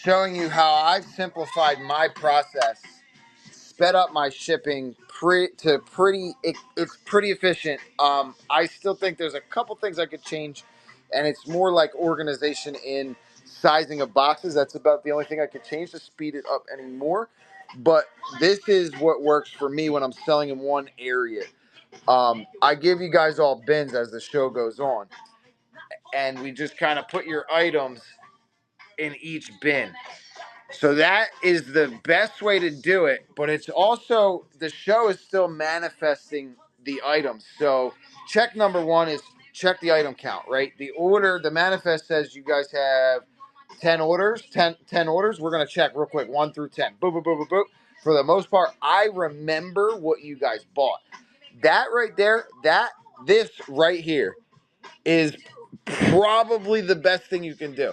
showing you how I've simplified my process, sped up my shipping it's pretty efficient. I still think there's a couple things I could change, and it's more like organization in sizing of boxes. That's about the only thing I could change to speed it up anymore. But this is what works for me when I'm selling in one area. I give you guys all bins as the show goes on, and we just kind of put your items in each bin. So that is the best way to do it, but it's also, the show is still manifesting the items. So check number one is check the item count, right? The manifest says you guys have 10 orders, 10 orders. We're going to check real quick, 1 through 10. Boop, boop, boop, boop, boop. For the most part, I remember what you guys bought. That right there, this right here is probably the best thing you can do.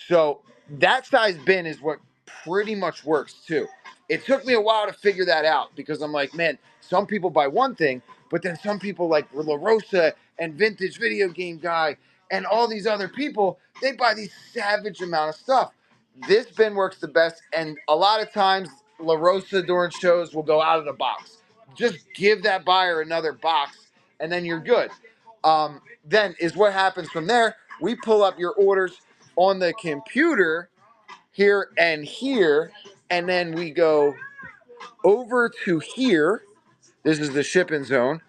So that size bin is what pretty much works too. It took me a while to figure that out because I'm like, man, some people buy one thing, but then some people like La Rosa and Vintage Video Game Guy and all these other people, they buy these savage amount of stuff. This bin works the best, and a lot of times La Rosa during shows will go out of the box. Just give that buyer another box, and then you're good. Then is what happens from there. We pull up your orders on the computer here, and then we go over to here. This is the shipping zone.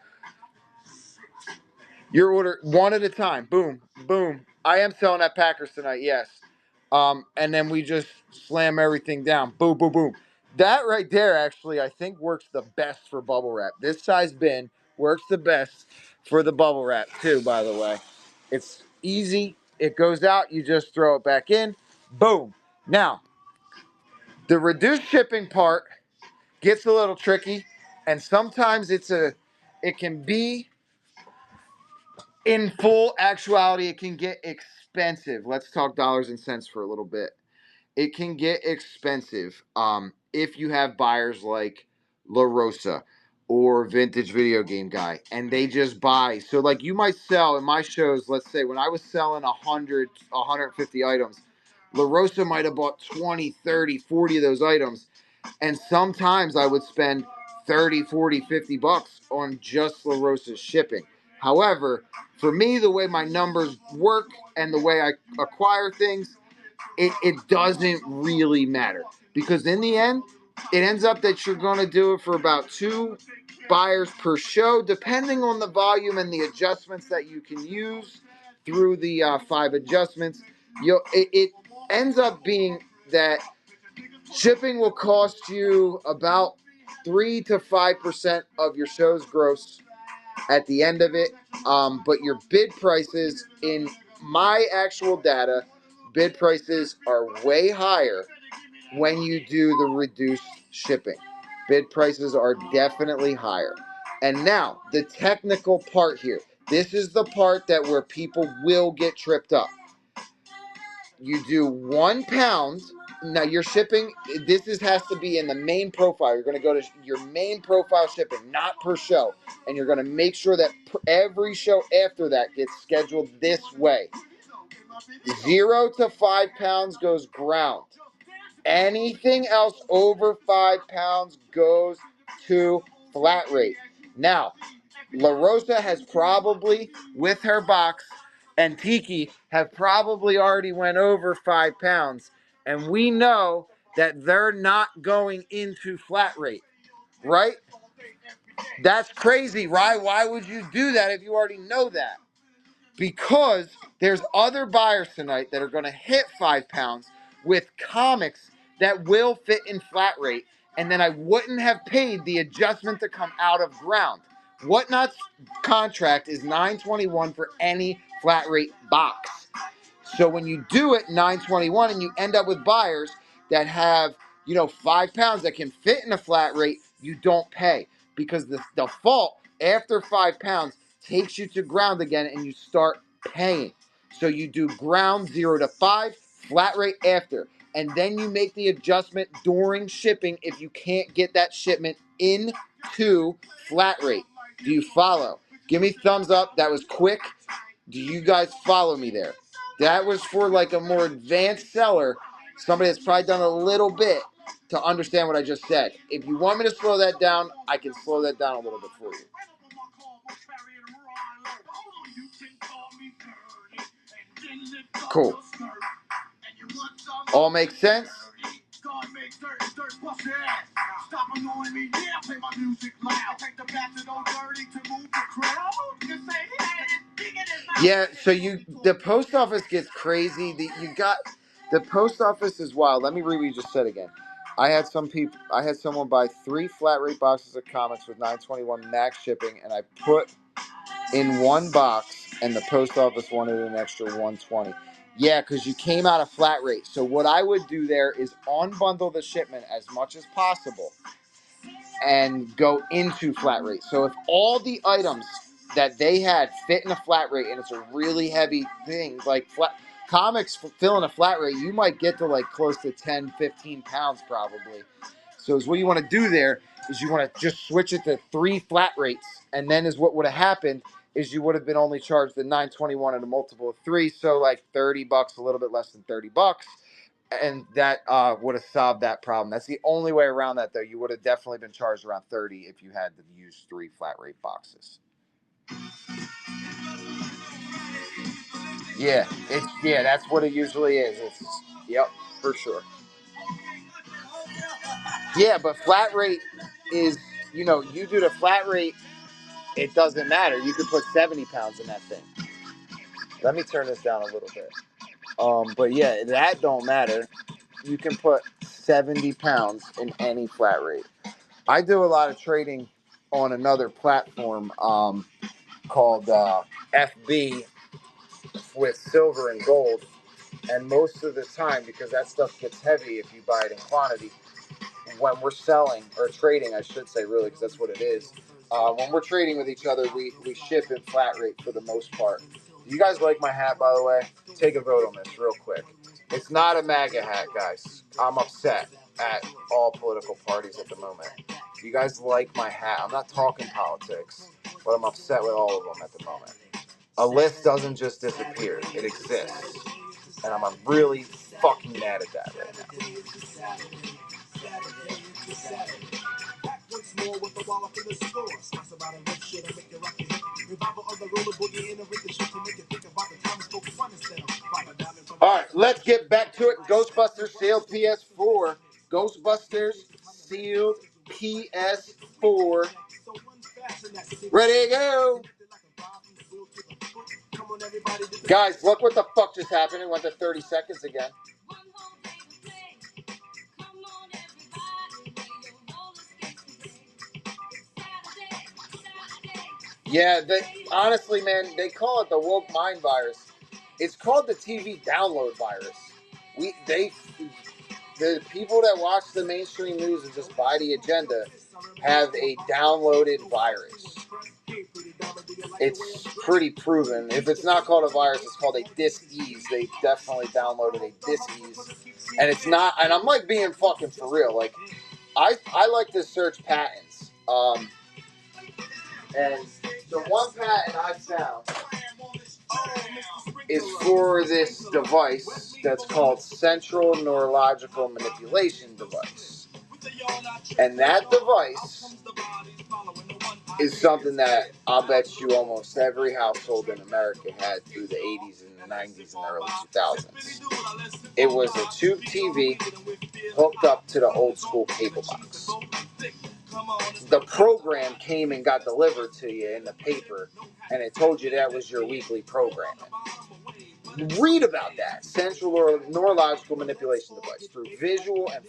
Your order one at a time. Boom, boom. I am selling at Packers tonight, yes. And then we just slam everything down. Boom, boom, boom. That right there actually I think works the best for bubble wrap. This size bin works the best for the bubble wrap too, by the way. It's easy. It goes out. You just throw it back in. Boom. Now, the reduced shipping part gets a little tricky, and sometimes it can be, in full actuality, it can get expensive. Let's talk dollars and cents for a little bit. It can get expensive if you have buyers like La Rosa or Vintage Video Game Guy, and they just buy. So, like, you might sell in my shows, let's say, when I was selling 100, 150 items, La Rosa might have bought 20, 30, 40 of those items. And sometimes I would spend 30, 40, 50 bucks on just La Rosa's shipping. However, for me, the way my numbers work and the way I acquire things, it doesn't really matter. Because in the end, it ends up that you're going to do it for about 2 buyers per show, depending on the volume and the adjustments that you can use through the 5 adjustments. It ends up being that shipping will cost you about 3 to 5% of your show's gross at the end of it. But your bid prices, in my actual data, bid prices are way higher when you do the reduced shipping. Bid prices are definitely higher. And now, the technical part here. This is the part that where people will get tripped up. You do 1 pound. Now your shipping, has to be in the main profile. You're going to go to your main profile shipping, not per show. And you're going to make sure that every show after that gets scheduled this way. 0 to 5 pounds goes ground. Anything else over 5 pounds goes to flat rate. Now, La Rosa has probably, with her box, and Tiki have probably already went over 5 pounds. And we know that they're not going into flat rate, right? That's crazy, right? Why would you do that if you already know that? Because there's other buyers tonight that are going to hit 5 pounds with comics that will fit in flat rate, and then I wouldn't have paid the adjustment to come out of ground. Whatnot's contract is $9.21 for any flat rate box. So when you do it $9.21 and you end up with buyers that have 5 pounds that can fit in a flat rate, you don't pay, because the default after 5 pounds takes you to ground again and you start paying. So you do ground 0 to 5, flat rate after, and then you make the adjustment during shipping if you can't get that shipment into flat rate. Do you follow? Give me thumbs up. That was quick. Do you guys follow me there? That was for like a more advanced seller somebody that's probably done a little bit to understand what I just said. If you want me to slow that down, I can slow that down a little bit for you. Cool. All makes sense? Yeah, so the post office gets crazy. The post office is wild. Let me read what you just said again. I had someone buy 3 flat rate boxes of comics with $9.21 max shipping, and I put in one box, and the post office wanted an extra $120. Yeah, because you came out of flat rate. So what I would do there is unbundle the shipment as much as possible and go into flat rate. So if all the items that they had fit in a flat rate, and it's a really heavy thing, like comics filling a flat rate, you might get to like close to 10, 15 pounds probably. So is what you want to do there is you want to just switch it to 3 flat rates, and then is what would have happened is you would have been only charged the $9.21 at a multiple of 3, so like $30, a little bit less than $30. And that would have solved that problem. That's the only way around that, though. You would have definitely been charged around 30 if you had to use 3 flat rate boxes. Yeah, that's what it usually is. Yep, for sure. Yeah, but flat rate is, you do the flat rate, it doesn't matter. You could put 70 pounds in that thing. Let me turn this down a little bit. But yeah, that don't matter. You can put 70 pounds in any flat rate. I do a lot of trading on another platform called FB with silver and gold. And most of the time, because that stuff gets heavy if you buy it in quantity, when we're selling, or trading, I should say, really, because that's what it is. When we're trading with each other, we ship in flat rate for the most part. Do you guys like my hat, by the way? Take a vote on this real quick. It's not a MAGA hat, guys. I'm upset at all political parties at the moment. Do you guys like my hat? I'm not talking politics, but I'm upset with all of them at the moment. A list doesn't just disappear. It exists. And I'm really fucking mad at that right now. All right, let's get back to it. Ghostbusters sealed PS4. Ghostbusters sealed PS4. Ready to go. Guys, look what the fuck just happened. It went to 30 seconds again. Yeah, honestly, man, they call it the woke mind virus. It's called the TV download virus. The people that watch the mainstream news and just buy the agenda have a downloaded virus. It's pretty proven. If it's not called a virus, it's called a dis-ease. They definitely downloaded a dis-ease. And it's not, and I'm like being fucking for real. Like, I like to search patents. And the one patent I found is for this device that's called Central Neurological Manipulation Device. And that device is something that I'll bet you almost every household in America had through the 80s and the 90s and the early 2000s. It was a tube TV hooked up to the old school cable box. The program came and got delivered to you in the paper, and it told you that was your weekly programming. Read about that Central Neurological Manipulation Device through visual and